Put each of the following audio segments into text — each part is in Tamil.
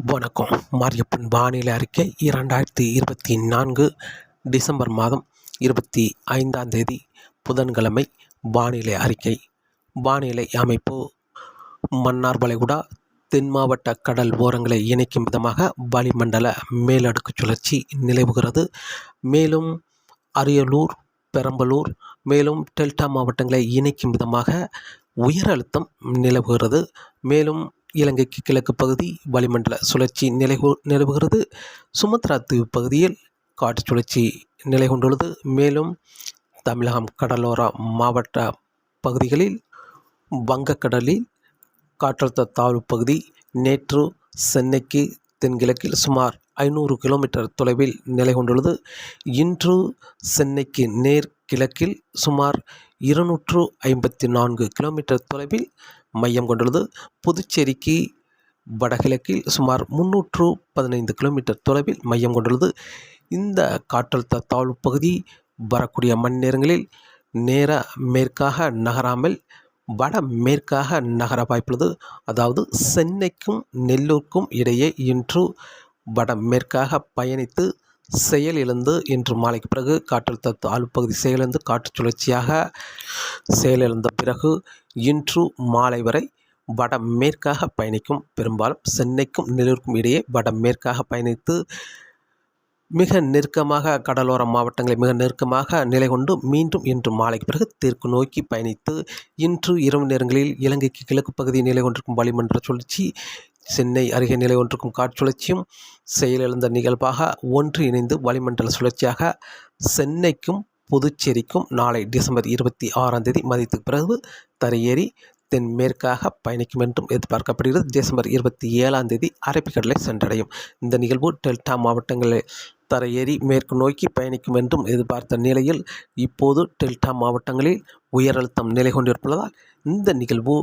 வணக்கம். மாரியப்பன் வானிலை அறிக்கை 2024 டிசம்பர் மாதம் 25ஆம் தேதி புதன்கிழமை வானிலை அறிக்கை. வானிலை அமைப்பு: மன்னார் வளைகுடா தென் மாவட்ட கடல் ஓரங்களை இணைக்கும் விதமாக வளிமண்டல மேலடுக்கு சுழற்சி நிலவுகிறது. மேலும் அரியலூர், பெரம்பலூர், மேலும் டெல்டா மாவட்டங்களை இணைக்கும் விதமாக உயர் அழுத்தம் நிலவுகிறது. மேலும் இலங்கைக்கு கிழக்கு பகுதி வளிமண்டல சுழற்சி நிலவுகிறது. சுமத்ரா தீவு பகுதியில் காற்று சுழற்சி நிலை கொண்டுள்ளது. மேலும் தமிழகம் கடலோர மாவட்ட பகுதிகளில் வங்கக்கடலில் காற்றழுத்த தாழ்வு பகுதி நேற்று சென்னைக்கு தென்கிழக்கில் சுமார் 500 கிலோமீட்டர் தொலைவில் நிலை கொண்டுள்ளது. இன்று சென்னைக்கு நேர் கிழக்கில் சுமார் 254 கிலோமீட்டர் தொலைவில் மையம் கொண்டுள்ளது. புதுச்சேரிக்கு வடகிழக்கில் சுமார் 315 கிலோமீட்டர் தொலைவில் மையம் கொண்டுள்ளது. இந்த காற்றழுத்த தாழ்வு பகுதி வரக்கூடிய மணி நேரங்களில் நேர மேற்காக நகராமல் வட மேற்காக நகர வாய்ப்புள்ளது. அதாவது சென்னைக்கும் நெல்லூருக்கும் இடையே இன்று வட மேற்காக பயணித்து செயலிழந்து இன்று மாலைக்கு பிறகு காற்றழுத்த தாழ்வு பகுதி செயலிழந்து காற்று சுழற்சியாக செயலிழந்த பிறகு இன்று மாலை வரை வட மேற்காக பயணிக்கும். பெரும்பாலும் சென்னைக்கும் நெல்லூருக்கும் இடையே வட மேற்காக பயணித்து மிக நெருக்கமாக கடலோர மாவட்டங்களை மிக நெருக்கமாக நிலை கொண்டு மீண்டும் இன்று மாலைக்கு பிறகு தெற்கு நோக்கி பயணித்து இன்று இரவு நேரங்களில் இலங்கைக்கு கிழக்கு பகுதி நிலை கொண்டிருக்கும் வளிமண்டல சுழற்சி சென்னை அருகே நிலை கொண்டிருக்கும் காற்று சுழற்சியும் செயலிழந்த நிகழ்வாக ஒன்று இணைந்து வளிமண்டல சுழற்சியாக சென்னைக்கும் புதுச்சேரிக்கும் நாளை டிசம்பர் 26ஆம் தேதி மதியத்துக்கு பிறகு தரையேறி தென்மேற்காக பயணிக்கும் என்றும் எதிர்பார்க்கப்படுகிறது. டிசம்பர் 27ஆம் தேதி அரபிக்கடலை சென்றடையும். இந்த நிகழ்வு டெல்டா மாவட்டங்களில் தரையேறி மேற்கு நோக்கி பயணிக்கும் என்றும் எதிர்பார்த்த நிலையில் இப்போது டெல்டா மாவட்டங்களில் உயர் அழுத்தம் நிலை கொண்டிருப்பதால் இந்த நிகழ்வு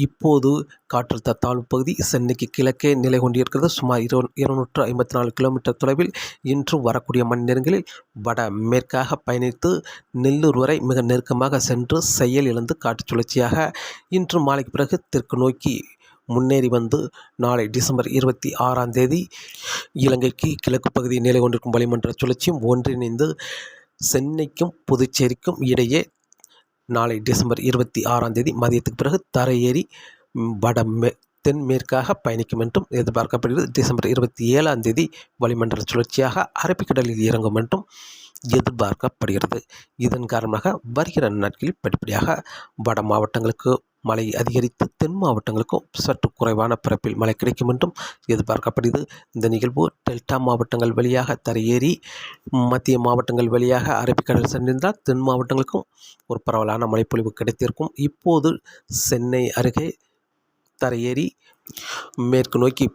இப்போது காற்றழுத்த தாழ்வு பகுதி சென்னைக்கு கிழக்கே நிலை கொண்டிருக்கிறது. சுமார் 254 கிலோமீட்டர் தொலைவில் இன்று வரக்கூடிய மணி நேரங்களில் வட மேற்காக பயணித்து நெல்லூர் வரை மிக நெருக்கமாக சென்று செயல் இழந்து காற்று சுழற்சியாக இன்று மாலைக்கு பிறகு தெற்கு நோக்கி முன்னேறி வந்து நாளை டிசம்பர் 26ஆம் தேதி இலங்கைக்கு கிழக்கு பகுதி நிலை கொண்டிருக்கும் வளிமண்டல சுழற்சியும் ஒன்றிணைந்து சென்னைக்கும் புதுச்சேரிக்கும் இடையே நாளை டிசம்பர் 26ஆம் தேதி மதியத்துக்கு பிறகு தரையேறி தென்மேற்காக பயணிக்கும் என்றும் எதிர்பார்க்கப்படுகிறது. டிசம்பர் 27ஆம் தேதி வளிமண்டல சுழற்சியாக அரபிக்கடலில் இறங்கும் என்றும் எதிர்பார்க்கப்படுகிறது. இதன் காரணமாக வருகிற நாட்களில் படிப்படியாக வட மாவட்டங்களுக்கு மழை அதிகரித்து தென் மாவட்டங்களுக்கும் சற்று குறைவான பரப்பில் மழை கிடைக்கும் என்றும் எதிர்பார்க்கப்படுகிறது. இந்த நிகழ்வு டெல்டா மாவட்டங்கள் வழியாக தரையேறி மத்திய மாவட்டங்கள் வழியாக அரபிக்கடல் சென்றிருந்தால் தென் மாவட்டங்களுக்கும் ஒரு பரவலான மழைப்பொழிவு கிடைத்திருக்கும். இப்போது சென்னை அருகே தரையேறி மேற்கு நோக்கி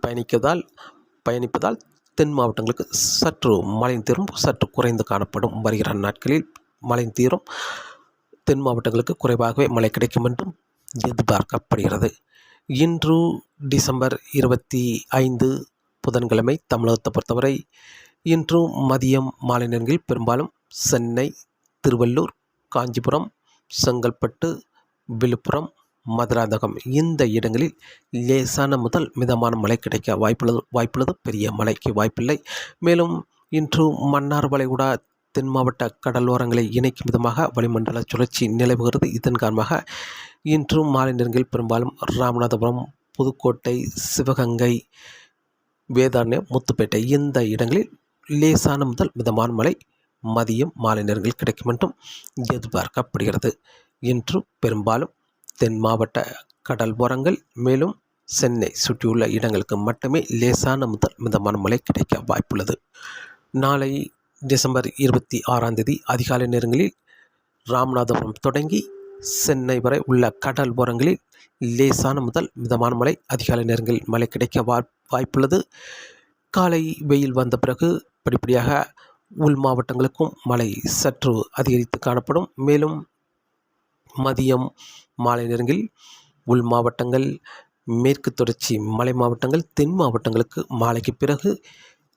பயணிப்பதால் தென் மாவட்டங்களுக்கு சற்று மழையின் தீரும் சற்று குறைந்து காணப்படும். வருகிற நாட்களில் மழையின் தீரும் தென் மாவட்டங்களுக்கு குறைவாகவே மழை கிடைக்கும் என்றும் எதிர்பார்க்கப்படுகிறது. இன்று டிசம்பர் 25 புதன்கிழமை தமிழகத்தை பொறுத்தவரை இன்று மதியம் மாலை நேரங்களில் பெரும்பாலும் சென்னை, திருவள்ளூர், காஞ்சிபுரம், செங்கல்பட்டு, விழுப்புரம், மதுராந்தகம் இந்த இடங்களில் லேசான முதல் மிதமான மழை கிடைக்க வாய்ப்புள்ளது. பெரிய மழைக்கு வாய்ப்பில்லை. மேலும் இன்று மன்னார் வளைகுடா தென் மாவட்ட கடலோரங்களை இணைக்கும் விதமாக வளிமண்டல சுழற்சி நிலவுகிறது. இதன் காரணமாக இன்று மாலை நேரங்களில் பெரும்பாலும் ராமநாதபுரம், புதுக்கோட்டை, சிவகங்கை, வேதாரண்யம், முத்துப்பேட்டை இந்த இடங்களில் லேசான முதல் மிதமான மழை மதியம் மாலை நேரங்களில் கிடைக்கும் என்றும் எதிர்பார்க்கப்படுகிறது. இன்று பெரும்பாலும் தென் மாவட்ட கடல் ஓரங்கள் மேலும் சென்னை சுற்றியுள்ள இடங்களுக்கு மட்டுமே லேசான முதல் மிதமான மழை கிடைக்க வாய்ப்புள்ளது. நாளை டிசம்பர் 26ஆம் தேதி அதிகாலை நேரங்களில் ராமநாதபுரம் தொடங்கி சென்னை வரை உள்ள கடல் ஓரங்களில் லேசான முதல் மிதமான மழை அதிகாலை நேரங்களில் மழை கிடைக்க வாய்ப்புள்ளது. காலை வெயில் வந்த பிறகு படிப்படியாக உள் மாவட்டங்களுக்கும் மழை சற்று அதிகரித்து காணப்படும். மேலும் மதியம் மாலை நேரங்களில் உள் மாவட்டங்கள், மேற்கு தொடர்ச்சி மலை மாவட்டங்கள், தென் மாவட்டங்களுக்கு மாலைக்கு பிறகு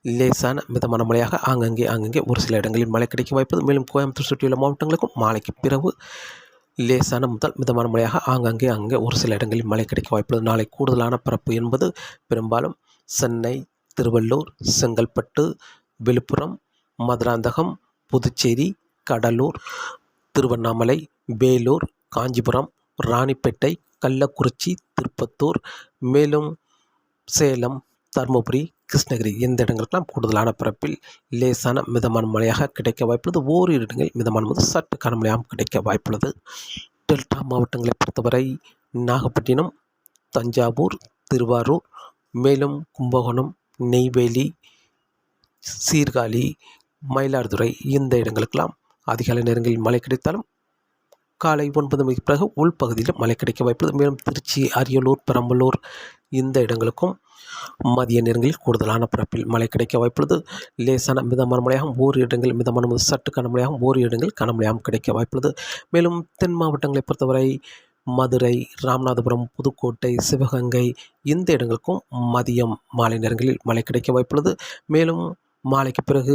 லேசான மிதமான மழையாக ஆங்கங்கே ஒரு சில இடங்களில் மழை கிடைக்க வாய்ப்பது. மேலும் கோயம்புத்தூர் சுற்றியுள்ள மாவட்டங்களுக்கும் மாலைக்கு பிறகு லேசான முதல் மிதமான மழையாக ஆங்கங்கே ஒரு சில இடங்களில் மழை கிடைக்க வாய்ப்புள்ளது. நாளை கூடுதலான பரப்பு என்பது பெரும்பாலும் சென்னை, திருவள்ளூர், செங்கல்பட்டு, விழுப்புரம், மதுராந்தகம், புதுச்சேரி, கடலூர், திருவண்ணாமலை, வேலூர், காஞ்சிபுரம், ராணிப்பேட்டை, கள்ளக்குறிச்சி, திருப்பத்தூர், மேலும் சேலம், தருமபுரி, கிருஷ்ணகிரி இந்த இடங்களுக்கெல்லாம் கூடுதலான பரப்பில் லேசான மிதமான மழையாக கிடைக்க வாய்ப்புள்ளது. ஓரிரு இடங்களில் மிதமான முதல் சற்று கனமழையாகவும் கிடைக்க வாய்ப்புள்ளது. டெல்டா மாவட்டங்களை பொறுத்தவரை நாகப்பட்டினம், தஞ்சாவூர், திருவாரூர், மேலும் கும்பகோணம், நெய்வேலி, சீர்காழி, மயிலாடுதுறை இந்த இடங்களுக்கெல்லாம் அதிகாலை நேரங்களில் மழை கிடைத்தாலும் காலை 9 மணிக்கு பிறகு உள்பகுதியில் மழை கிடைக்க வாய்ப்புள்ளது. மேலும் திருச்சி, அரியலூர், பெரம்பலூர் இந்த இடங்களுக்கும் மதிய நேரங்களில் கூடுதலான பரப்பில் மழை கிடைக்க வாய்ப்புள்ளது. லேசான மிதமான மழையாகவும் ஓரிரு இடங்களில் மிதமான முதல் சற்று கனமழையாகவும் ஓரிரு இடங்களில் கனமழையாகவும் கிடைக்க வாய்ப்புள்ளது. மேலும் தென் மாவட்டங்களை பொறுத்தவரை மதுரை, ராமநாதபுரம், புதுக்கோட்டை, சிவகங்கை இந்த இடங்களுக்கும் மதியம் மாலை நேரங்களில் மழை கிடைக்க வாய்ப்புள்ளது. மேலும் மாலைக்கு பிறகு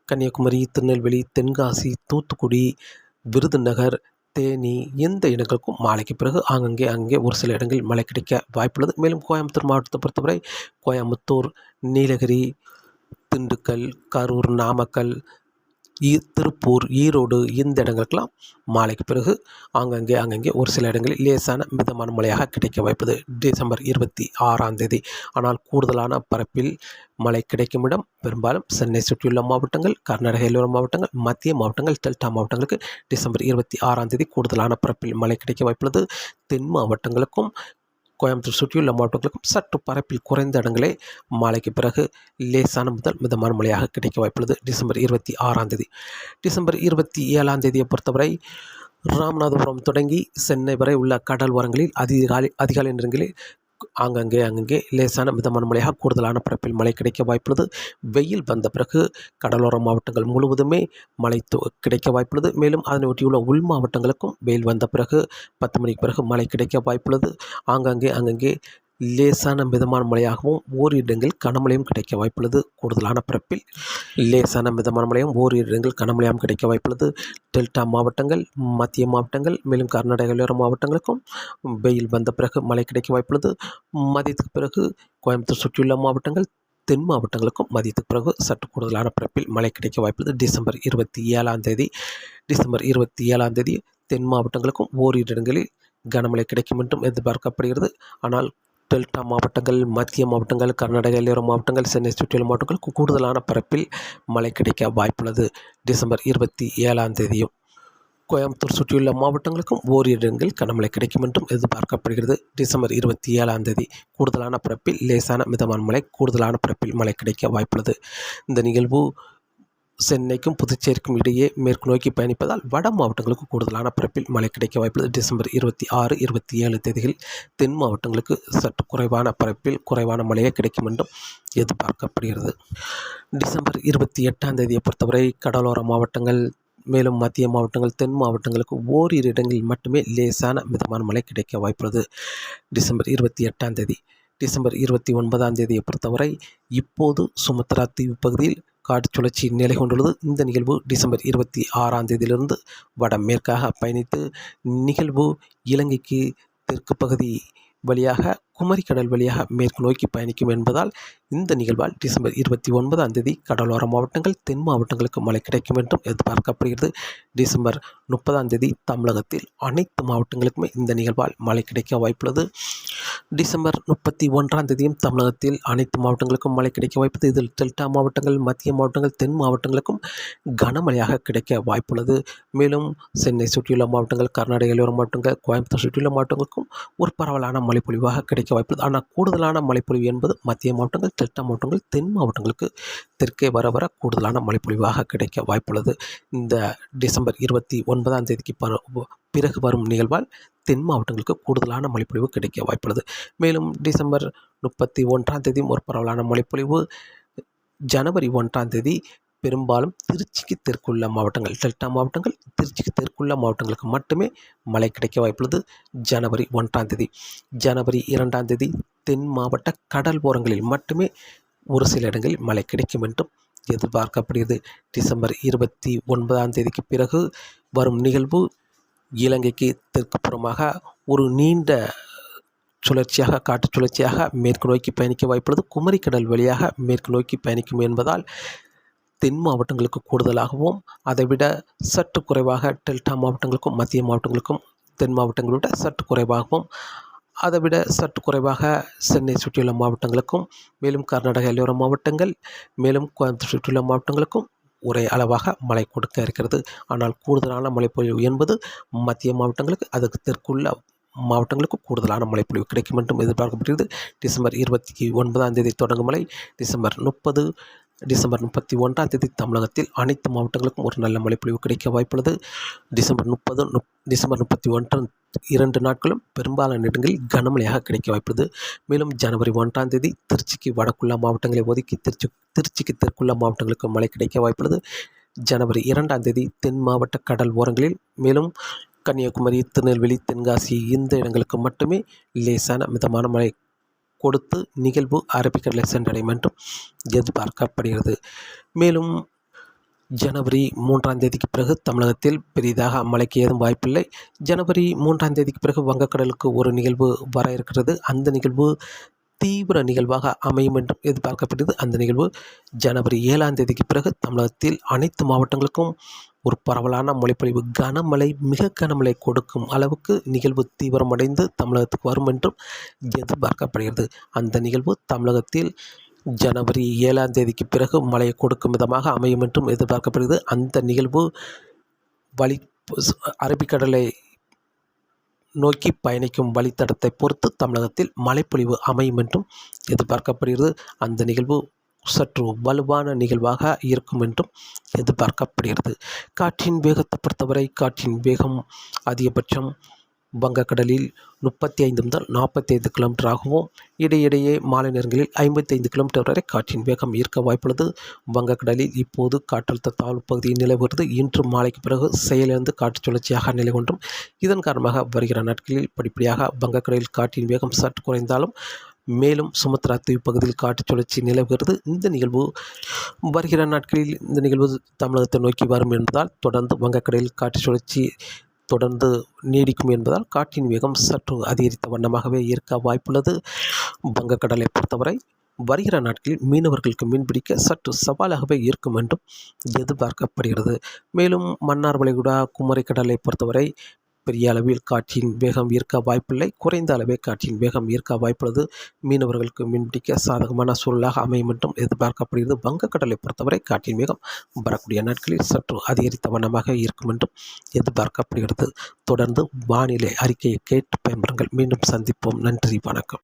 கன்னியாகுமரி, திருநெல்வேலி, தென்காசி, தூத்துக்குடி, விருதுநகர், தேனி இந்த இடங்களுக்கும் மாலைக்கு பிறகு அங்கே ஒரு சில இடங்களில் மழை கிடைக்க வாய்ப்புள்ளது. மேலும் கோயம்புத்தூர் மாவட்டத்தை பொறுத்தவரை கோயம்புத்தூர், நீலகிரி, திண்டுக்கல், கரூர், நாமக்கல், திருப்பூர், ஈரோடு இந்த இடங்களுக்கெல்லாம் மாலைக்கு பிறகு அங்கங்கே ஒரு சில இடங்களில் லேசான மிதமான மழையாக கிடைக்க வாய்ப்புது டிசம்பர் 26 ஆனால் கூடுதலான பரப்பில் மழை கிடைக்கும் இடம் பெரும்பாலும் சென்னை சுற்றியுள்ள மாவட்டங்கள், கர்நாடக எல்லோர மாவட்டங்கள், மத்திய மாவட்டங்கள், டெல்டா மாவட்டங்களுக்கு டிசம்பர் 26 கூடுதலான பரப்பில் மழை கிடைக்க வாய்ப்புள்ளது. தென் மாவட்டங்களுக்கும் கோயம்புத்தூர் சுற்றியுள்ள மாவட்டங்களுக்கும் சற்று பரப்பில் குறைந்த இடங்களே மாலைக்கு பிறகு லேசான முதல் மிதமான மழையாக கிடைக்க வாய்ப்புள்ளது. டிசம்பர் 26 டிசம்பர் 27 பொறுத்தவரை ராமநாதபுரம் தொடங்கி சென்னை வரை உள்ள கடல் ஓரங்களில் அதிகாலை நேரங்களில் அங்கங்கே லேசான மிதமான மழையாக கூடுதலான பரப்பில் மழை கிடைக்க வாய்ப்புள்ளது. வெயில் வந்த பிறகு கடலோர மாவட்டங்கள் முழுவதுமே மழை கிடைக்க வாய்ப்புள்ளது. மேலும் அதனை ஒட்டியுள்ள உள் மாவட்டங்களுக்கும் வெயில் வந்த பிறகு 10 மணிக்கு பிறகு மழை கிடைக்க வாய்ப்புள்ளது. அங்கங்கே லேசான மிதமான மழையாகவும் ஓரிரு இடங்களில் கனமழையும் கிடைக்க வாய்ப்புள்ளது. கூடுதலான பரப்பில் லேசான மிதமான மழையும் ஓரிரு இடங்களில் கனமழையாகவும் கிடைக்க வாய்ப்புள்ளது. டெல்டா மாவட்டங்கள், மத்திய மாவட்டங்கள், மேலும் கர்நாடக எல்லோர மாவட்டங்களுக்கும் வெயில் வந்த பிறகு மழை கிடைக்க வாய்ப்புள்ளது. மதியத்துக்கு பிறகு கோயம்புத்தூர் சுற்றியுள்ள மாவட்டங்கள், தென் மாவட்டங்களுக்கும் மதியத்துக்கு பிறகு சற்று கூடுதலான பரப்பில் மழை கிடைக்க வாய்ப்புள்ளது. டிசம்பர் 27 தென் மாவட்டங்களுக்கும் ஓரிரு இடங்களில் கனமழை கிடைக்கும் என்றும் எதிர்பார்க்கப்படுகிறது. ஆனால் டெல்டா மாவட்டங்கள், மத்திய மாவட்டங்கள், கர்நாடக எல்லோர மாவட்டங்கள், சென்னை சுற்றியுள்ள மாவட்டங்களுக்கு கூடுதலான பரப்பில் மழை கிடைக்க வாய்ப்புள்ளது. டிசம்பர் 27 கோயம்புத்தூர் சுற்றியுள்ள மாவட்டங்களுக்கும் ஓரிரு இடங்களில் கனமழை கிடைக்கும் என்றும் எதிர்பார்க்கப்படுகிறது. டிசம்பர் 27 கூடுதலான பரப்பில் லேசான மிதமான மழை, கூடுதலான பரப்பில் மழை கிடைக்க வாய்ப்புள்ளது. இந்த நிகழ்வு சென்னைக்கும் புதுச்சேரிக்கும் இடையே மேற்கு நோக்கி பயணிப்பதால் வட மாவட்டங்களுக்கு கூடுதலான பரப்பில் மழை கிடைக்க வாய்ப்புள்ளது. டிசம்பர் 26, 27 தேதிகளில் தென் மாவட்டங்களுக்கு சற்று குறைவான பரப்பில் குறைவான மழையே கிடைக்கும் என்றும் எதிர்பார்க்கப்படுகிறது. டிசம்பர் 28 பொறுத்தவரை கடலோர மாவட்டங்கள், மேலும் மத்திய மாவட்டங்கள், தென் மாவட்டங்களுக்கு ஓரிரு இடங்களில் மட்டுமே லேசான மிதமான மழை கிடைக்க வாய்ப்புள்ளது. டிசம்பர் 28 டிசம்பர் 29 பொறுத்தவரை இப்போது சுமத்ரா தீவு பகுதியில் காற்று சுழற்சி நிலை கொண்டுள்ளது. இந்த நிகழ்வு டிசம்பர் 26 வடமேற்காக பயணித்து நிகழ்வு இலங்கைக்கு தெற்கு பகுதி வழியாக குமரிக்கடல் வழியாக மேற்கு நோக்கி பயணிக்கும் என்பதால் இந்த நிகழ்வால் டிசம்பர் 29 கடலோர மாவட்டங்கள், தென் மாவட்டங்களுக்கு மழை கிடைக்கும் என்றும் எதிர்பார்க்கப்படுகிறது. டிசம்பர் 30 தமிழகத்தில் அனைத்து மாவட்டங்களுக்குமே இந்த நிகழ்வால் மழை கிடைக்க வாய்ப்புள்ளது. டிசம்பர் 31 தமிழகத்தில் அனைத்து மாவட்டங்களுக்கும் மழை கிடைக்க வாய்ப்புள்ளது. இதில் டெல்டா மாவட்டங்கள், மத்திய மாவட்டங்கள், தென் மாவட்டங்களுக்கும் கனமழையாக கிடைக்க வாய்ப்புள்ளது. மேலும் சென்னை சுற்றியுள்ள மாவட்டங்கள், கர்நாடக எல்லோர மாவட்டங்கள், கோயம்புத்தூர் சுற்றியுள்ள மாவட்டங்களுக்கும் ஒரு பரவலான மழைப்பொழிவாக கிடைக்க வாய்ப்புள்ளது. ஆனால் கூடுதலான மழைப்பொழிவு என்பது மத்திய மாவட்டங்கள், டெல்டா மாவட்டங்கள், தென் மாவட்டங்களுக்கு தெற்கே வர கூடுதலான மழைப்பொழிவாக கிடைக்க வாய்ப்புள்ளது. இந்த டிசம்பர் 29 பிறகு வரும் நிகழ்வால் தென் மாவட்டங்களுக்கு கூடுதலான மழைப்பொழிவு கிடைக்க வாய்ப்புள்ளது. மேலும் டிசம்பர் 31 ஒரு பரவலான மழைப்பொழிவு. ஜனவரி 1 பெரும்பாலும் திருச்சிக்கு தெற்குள்ள மாவட்டங்கள், டெல்டா மாவட்டங்கள், திருச்சிக்கு தெற்குள்ள மாவட்டங்களுக்கு மட்டுமே மழை கிடைக்க வாய்ப்புள்ளது. ஜனவரி 1 ஜனவரி 2 தென் மாவட்ட கடல் ஓரங்களில் மட்டுமே ஒரு சில இடங்களில் மழை கிடைக்கும் என்றும் எதிர்பார்க்கப்படுகிறது. டிசம்பர் 29 பிறகு வரும் நிகழ்வு இலங்கைக்கு தெற்கு புறமாக ஒரு நீண்ட சுழற்சியாக காற்று சுழற்சியாக மேற்கு நோக்கி பயணிக்க வாய்ப்புள்ளது. குமரிக்கடல் வழியாக மேற்கு நோக்கி பயணிக்கும் என்பதால் தென் மாவட்டங்களுக்கு கூடுதலாகவும் அதைவிட சற்று குறைவாக டெல்டா மாவட்டங்களுக்கும் மத்திய மாவட்டங்களுக்கும் தென் மாவட்டங்களை விட சற்று குறைவாகவும் அதைவிட சற்று குறைவாக சென்னை சுற்றியுள்ள மாவட்டங்களுக்கும் மேலும் கர்நாடக எல்லையோர மாவட்டங்கள் மேலும் கோயம்புத்தூர் சுற்றியுள்ள மாவட்டங்களுக்கும் ஒரே அளவாக மழை கொடுக்க இருக்கிறது. ஆனால் கூடுதலான மழைப்பொழிவு என்பது மத்திய மாவட்டங்களுக்கு அதுக்கு தெற்குள்ள மாவட்டங்களுக்கு கூடுதலான மழைப்பொழிவு கிடைக்கும் என்றும் எதிர்பார்க்கப்படுகிறது. டிசம்பர் 29 தொடங்கும் மழை டிசம்பர் 31 தமிழகத்தில் அனைத்து மாவட்டங்களுக்கும் ஒரு நல்ல மழைப்பொழிவு கிடைக்க வாய்ப்புள்ளது. டிசம்பர் 31 2 நாட்களும் பெரும்பாலான இடங்களில் கனமழையாக கிடைக்க வாய்ப்புள்ளது. மேலும் ஜனவரி 1 திருச்சிக்கு வடக்குள்ள மாவட்டங்களை ஒதுக்கி திருச்சிக்கு தெற்குள்ள மாவட்டங்களுக்கு மழை கிடைக்க வாய்ப்புள்ளது. ஜனவரி 2 தென் மாவட்ட கடல் ஓரங்களில் மேலும் கன்னியாகுமரி, திருநெல்வேலி, தென்காசி இந்த இடங்களுக்கு மட்டுமே லேசான மிதமான மழை கொடுத்து நிகழ்வு அரபிக்கடலை சென்றடையும் என்றும் எதிர்பார்க்கப்படுகிறது. மேலும் ஜனவரி 3 பிறகு தமிழகத்தில் பெரிதாக மழைக்கு ஏதும் வாய்ப்பில்லை. ஜனவரி 3 பிறகு வங்கக்கடலுக்கு ஒரு நிகழ்வு வர இருக்கிறது. அந்த நிகழ்வு தீவிர நிகழ்வாக அமையும் என்றும் எதிர்பார்க்கப்படுகிறது. அந்த நிகழ்வு ஜனவரி 7 பிறகு தமிழகத்தில் அனைத்து மாவட்டங்களுக்கும் ஒரு பரவலான மழைப்பொழிவு கனமழை மிக கனமழை கொடுக்கும் அளவுக்கு நிகழ்வு தீவிரமடைந்து தமிழகத்துக்கு வரும் என்றும் எதிர்பார்க்கப்படுகிறது. அந்த நிகழ்வு தமிழகத்தில் ஜனவரி 7 பிறகு மழையை கொடுக்கும் விதமாக அமையும் என்றும் எதிர்பார்க்கப்படுகிறது. அந்த நிகழ்வு அரபிக்கடலை நோக்கி பயணிக்கும் வழித்தடத்தை பொறுத்து தமிழகத்தில் மழைப்பொழிவு அமையும் என்றும் எதிர்பார்க்கப்படுகிறது. அந்த நிகழ்வு சற்று வலுவான நிகழ்வாக இருக்கும் என்றும் எதிர்பார்க்கப்படுகிறது. காற்றின் வேகத்தை பொறுத்தவரை காற்றின் வேகம் அதிகபட்சம் வங்கக்கடலில் 35 முதல் 45 கிலோமீட்டராகவும் இடையிடையே மாலை நேரங்களில் 55 கிலோமீட்டர் வரை காற்றின் வேகம் இருக்க வாய்ப்புள்ளது. வங்கக்கடலில் இப்போது காற்றழுத்த தாழ்வு பகுதி நிலவுகிறது. இன்று மாலைக்கு பிறகு செயலிழந்து காற்று சுழற்சியாக நிலை கொண்டும் இதன் காரணமாக வருகிற நாட்களில் படிப்படியாக வங்கக்கடலில் காற்றின் வேகம் சற்று குறைந்தாலும் மேலும் சுமத்ரா தீவு பகுதியில் காற்று சுழற்சி நிலவுகிறது. இந்த நிகழ்வு வருகிற நாட்களில் இந்த நிகழ்வு தமிழகத்தை நோக்கி வரும் என்பதால் தொடர்ந்து வங்கக்கடலில் காற்று சுழற்சி தொடர்ந்து நீடிக்கும் என்பதால் காற்றின் வேகம் சற்று அதிகரித்த வண்ணமாகவே இருக்க வாய்ப்புள்ளது. வங்கக்கடலை பொறுத்தவரை வருகிற நாட்களில் மீனவர்களுக்கு மீன்பிடிக்க சற்று சவாலாகவே இருக்கும் என்றும் எதிர்பார்க்கப்படுகிறது. மேலும் மன்னார் வளைகுடா குமரிக்கடலை பொறுத்தவரை பெரிய அளவில் காற்றின் வேகம் இருக்க வாய்ப்பில்லை. குறைந்த அளவே காற்றின் வேகம் இருக்க வாய்ப்புள்ளது. மீனவர்களுக்கு மீன்பிடிக்க சாதகமான சூழலாக அமையும் என்றும் எதிர்பார்க்கப்படுகிறது. வங்கக்கடலை பொறுத்தவரை காற்றின் வேகம் வரக்கூடிய நாட்களில் சற்று அதிகரித்த வண்ணமாக இருக்கும் என்றும் எதிர்பார்க்கப்படுகிறது. தொடர்ந்து வானிலை அறிக்கையை கேட்டு பயன்பெறுங்கள். மீண்டும் சந்திப்போம். நன்றி, வணக்கம்.